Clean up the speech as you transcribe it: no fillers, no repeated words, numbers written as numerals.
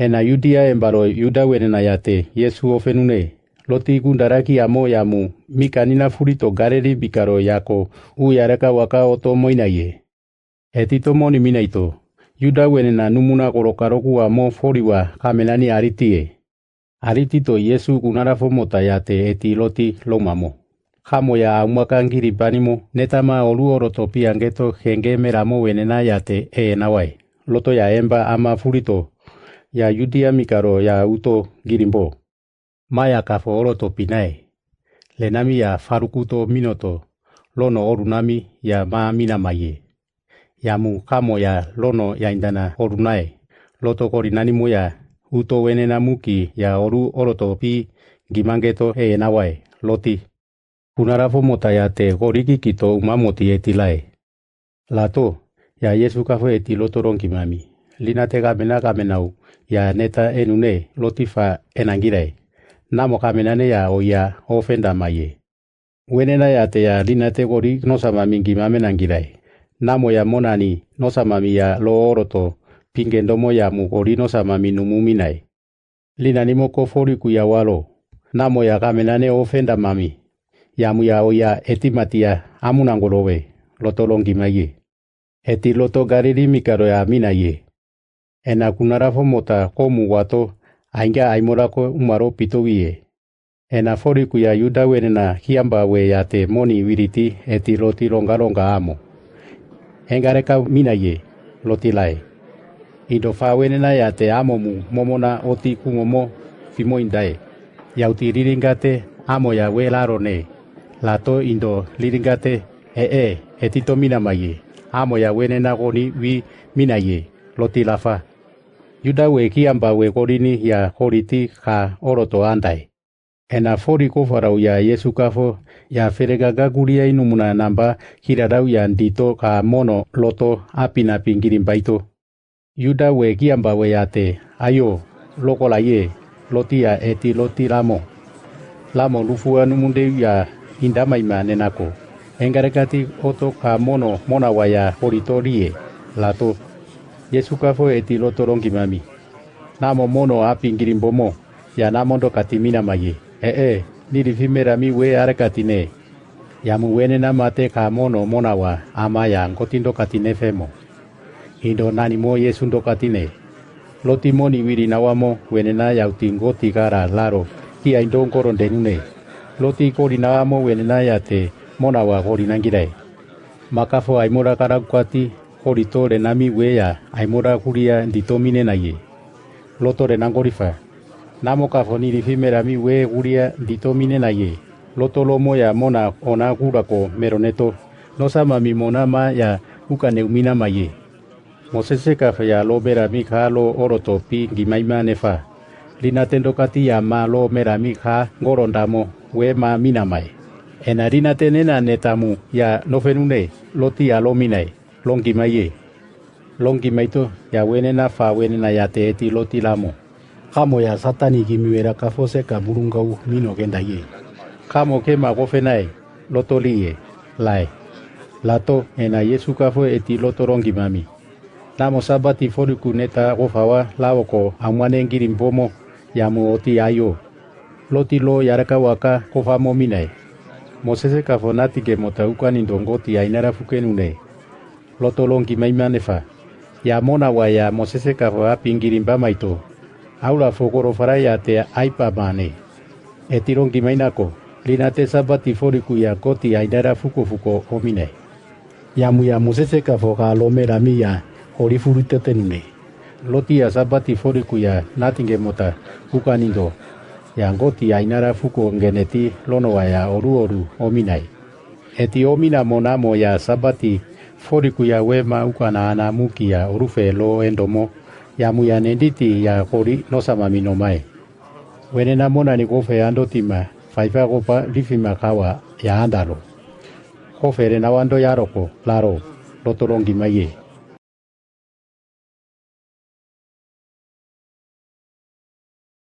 Ena Yudia embaro Yuda wenena yate Yesu ofenune. Loti kundaraki amo yamu mikanina furito gareri bikaro yako uyareka waka oto moinaye. Etito moni minaito. Yuda wenena numuna korokaroku amo foriwa kamenani aritie. Aritito Yesu kunarafo mota yate eti loti lomamo. Kamo ya aumwakangiri banimo netama olu orotopi angeto henge meramo wenena yate nawai. Loto ya emba ama furito ya Yudia mikaro ya uto girimbo. Maya kafo orotopi nae. Lenami ya farukuto minoto. Lono orunami ya ma minamaye. Yamu kamo ya lono ya indana orunae. Loto korinanimo ya uto wenena muki ya oru orotopi gimangeto nawai. Loti. Kunarafo mota yate goriki kito umamoti etilae. Lato ya Yesu kafo eti loto ronkimami. Linate kamenau ya neta enune lotifa enangirai. Namo kamenane ya oya ofenda maye. Wenena yate ya linate gori nosamami ngimame nangirai. Namo ya monani nosamami ya lo oroto pingendomo ya mugori nosamami numuminai. Linanimo kofori kuya walo. Namo ya kamenane ofenda mami. Yamu ya oya etimatia amunangolowe loto longimaye. Eti loto gariri mikaro ya minaye. Ena kunarafo mota komu wato ainga aimorako umaro pitowie. Ena fori kuya Yuda wenena hiamba we yate moni wiriti eti loti longa amo. Engareka minaye loti lai. Idofa wenena yate amomu momona oti kumomo fimo indae. Yauti riringate amo ya we larone. Lato indo liringate etito minamaye. Amo ya wenena goni wi minaye loti lafa. Yuda we kiamba we gorini ya koriti ka oroto andai. Ena fori kofarau ya Yesu kafo ya feregaga guria inumuna namba hirarau ya ndito ka mono loto apina pingirin baito. Yuda we kiamba we yate ayo lokola ye loti ya eti loti lamo. Lamo lufua numunde ya indamaima nenako. Engarekati oto ka mono mona waya horitorie lato. Yesu kafo eti loto rongimami. Namo mono apingirin bomo ya namondo katimina maye. Nirifimera mi we arekatine. Yamu wenena mate ka mono mona wa amaya ngotindo katine femo. Indo nanimo Yesu ndo katine. Loti moni wiri nawamo wenena yauti ngoti gara laro. Kia indo ngoron denune. Loti kori nawamo wenena yate mona wa kori nangirai. Makafo aimora karakwati kori tore nami weya aimora kuria nditomine na ye. Loto renangorifa. Namo kafo nirifimera mi we kuria nditomine na ye. Loto lomo ya mona ona kurako meroneto. Nosama mi mona ma ya ukaneumina maye. Mosese kafe ya lo mera mi ka lo oroto pi gimaima nefa. Linatendo kati ya ma lo mera mi ka ngorondamo we ma minamai. Ena rinatenena netamu ya nofenune loti ya lo minai. Longimaye. Longimaito ya wenena fa wenena yate eti loti lamo. Kamo ya satani gimiwera kafose ka burungau mino gendaye. Kamo kema gofenai loto liye lai. Lato ena Yesu kafo eti loto rongimami. Namo sabati foriku neta gofawa lawoko amwane ngirimbomo yamu oti ayo. Loti lo yaraka waka kofamo minai. Mosese kafo nati ke motauka nindongoti ainara fukenune. Loto longi maimanefa. Ya mona wa ya Mosese kafo apingirimba maito. Aula fogoro faraya te aipa mane. Etirongi mainako. Linate sabati foriku ya koti ainara fuko omine. Yamu ya Mosese kafo ka lomera miya horifurute tenune. Loti ya sabati foriku ya natinge mota ukanindo. Ya ngoti ainara fuko ngeneti lono wa ya oru ominai. Eti omina monamo ya sabati foriku ya wema ukana anamuki ya orufe lo endomo yamu ya nenditi ya kori nosama minomae. Wenena mona ni kofe andotima faifa kopa rifima kawa ya andalo. Kofe renawando yaroko laro lotorongi maye.